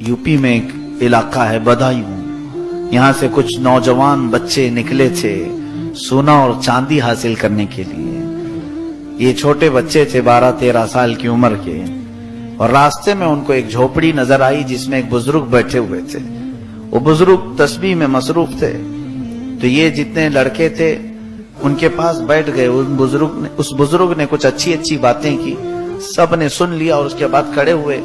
UP में एक इलाका है बदायूं, यहाँ से कुछ नौजवान बच्चे निकले थे सोना और चांदी हासिल करने के लिए। ये छोटे बच्चे थे 12-13 साल की उम्र के, और रास्ते में उनको एक झोपड़ी नजर आई जिसमें एक बुजुर्ग बैठे हुए थे। वो बुजुर्ग तस्बीह में मसरूफ थे, तो ये जितने लड़के थे उनके पास बैठ गए। उस बुजुर्ग ने कुछ अच्छी अच्छी बातें की, सब ने सुन लिया और उसके बाद खड़े हुए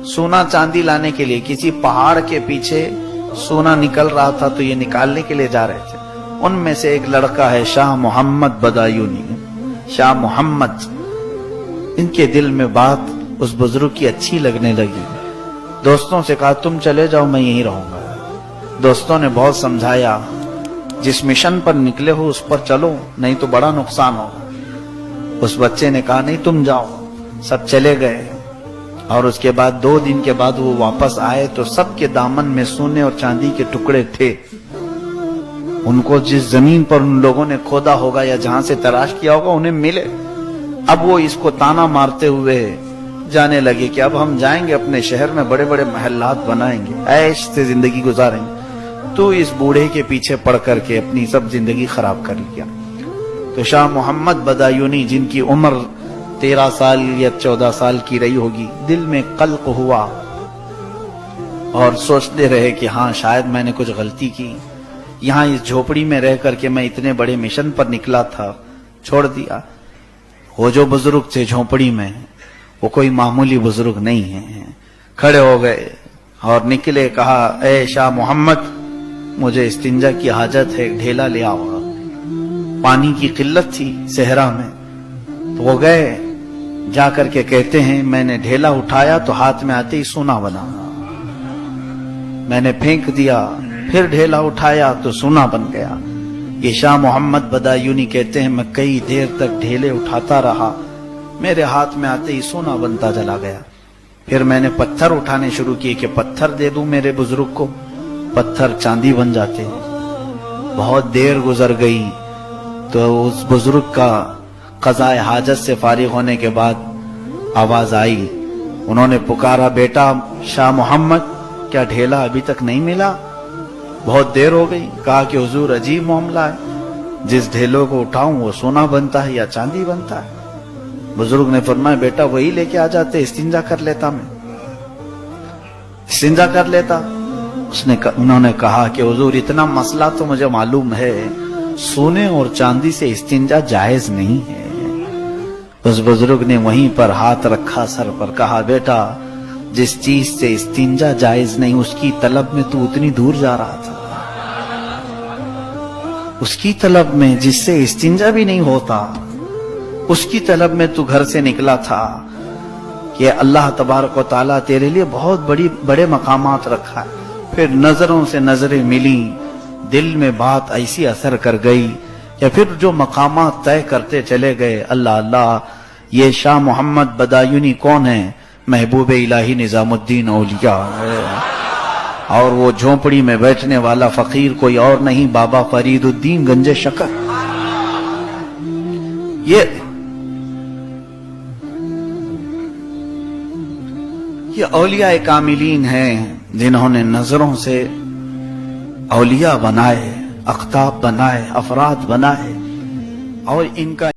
सोना चांदी लाने के लिए। किसी पहाड़ के पीछे सोना निकल रहा था तो ये निकालने के लिए जा रहे थे। उनमें से एक लड़का है शाह मोहम्मद बदायूनी, शाह मोहम्मद। इनके दिल में बात उस बुजुर्ग की अच्छी लगने लगी। दोस्तों से कहा तुम चले जाओ, मैं यहीं रहूंगा। दोस्तों ने बहुत समझाया, जिस मिशन पर निकले हो उस पर चलो, नहीं तो बड़ा नुकसान होगा। उस बच्चे ने कहा नहीं तुम जाओ। सब चले गए, और उसके बाद 2 दिन के बाद वो वापस आए तो सबके दामन में सोने और चांदी के टुकड़े थे। उनको जिस जमीन पर उन लोगों ने खोदा होगा या जहां से तलाश किया होगा उन्हें मिले। अब वो इसको ताना मारते हुए जाने लगे कि अब हम जाएंगे अपने शहर में, बड़े बड़े महल्लात बनाएंगे, ऐश से जिंदगी गुजारेंगे। तो इस बूढ़े के पीछे पड़ करके अपनी सब जिंदगी खराब कर लिया। तो शाह मोहम्मद बदायूनी, जिनकी उम्र 13 साल या 14 साल की रही होगी, दिल में कल्क हुआ और सोचते रहे कि हाँ शायद मैंने कुछ गलती की। यहाँ इस झोपड़ी में रह करके मैं इतने बड़े मिशन पर निकला था, छोड़ दिया। वो जो बुजुर्ग थे झोपड़ी में, वो कोई मामूली बुजुर्ग नहीं है। खड़े हो गए और निकले, कहा ए शाह मोहम्मद, मुझे इस्तिंजा की हाजत है, ढेला ले आओ। पानी की किल्लत थी सहरा में, तो वो गए। जा करके कहते हैं मैंने ढेला उठाया तो हाथ में आते ही सोना बना। मैंने फेंक दिया, फिर ढेला उठाया तो सोना बन गया। ये शाह मोहम्मद बदायूनी कहते हैं मैं कई देर तक ढेले उठाता रहा, मेरे हाथ में आते ही सोना बनता चला गया। फिर मैंने पत्थर उठाने शुरू किए कि पत्थर दे दूं मेरे बुजुर्ग को, पत्थर चांदी बन जाते हैं। बहुत देर गुजर गई तो उस बुजुर्ग का क़ज़ाए हाजत से फारिग होने के बाद आवाज आई। उन्होंने पुकारा, बेटा शाह मोहम्मद, क्या ढेला अभी तक नहीं मिला? बहुत देर हो गई। कहा कि हुजूर अजीब मामला है, जिस ढेलों को उठाऊं वो सोना बनता है या चांदी बनता है। बुजुर्ग ने फरमाया बेटा वही लेके आ जाते, इस्तिंजा कर लेता, मैं इस्तिंजा कर लेता। उन्होंने कहा कि हुजूर इतना मसला तो मुझे मालूम है, सोने और चांदी से इस्तिंजा जायज नहीं है। उस बुजुर्ग ने वहीं पर हाथ रखा सर पर, कहा बेटा जिस चीज से इस्तिंजा जायज नहीं उसकी तलब में तू उतनी दूर जा रहा था, उसकी तलब में जिससे इस्तिंजा भी नहीं होता, उसकी तलब में तू घर से निकला था कि अल्लाह तबारक व तआला तेरे लिए बहुत बड़े मकामात रखा है। फिर नजरों से नजरें मिली, दिल में बात ऐसी असर कर गई या फिर जो मकामात तय करते चले गए। अल्लाह अल्लाह, ये शाह मोहम्मद बदायूनी कौन है? महबूब इलाही निजामुद्दीन औलिया है। और वो झोंपड़ी में बैठने वाला फकीर कोई और नहीं, बाबा फरीदुद्दीन गंजे शकर। ये औलिया कामिलीन हैं जिन्होंने नजरों से औलिया बनाए, अख्ताब बनाए, अफराद बनाए, और इनका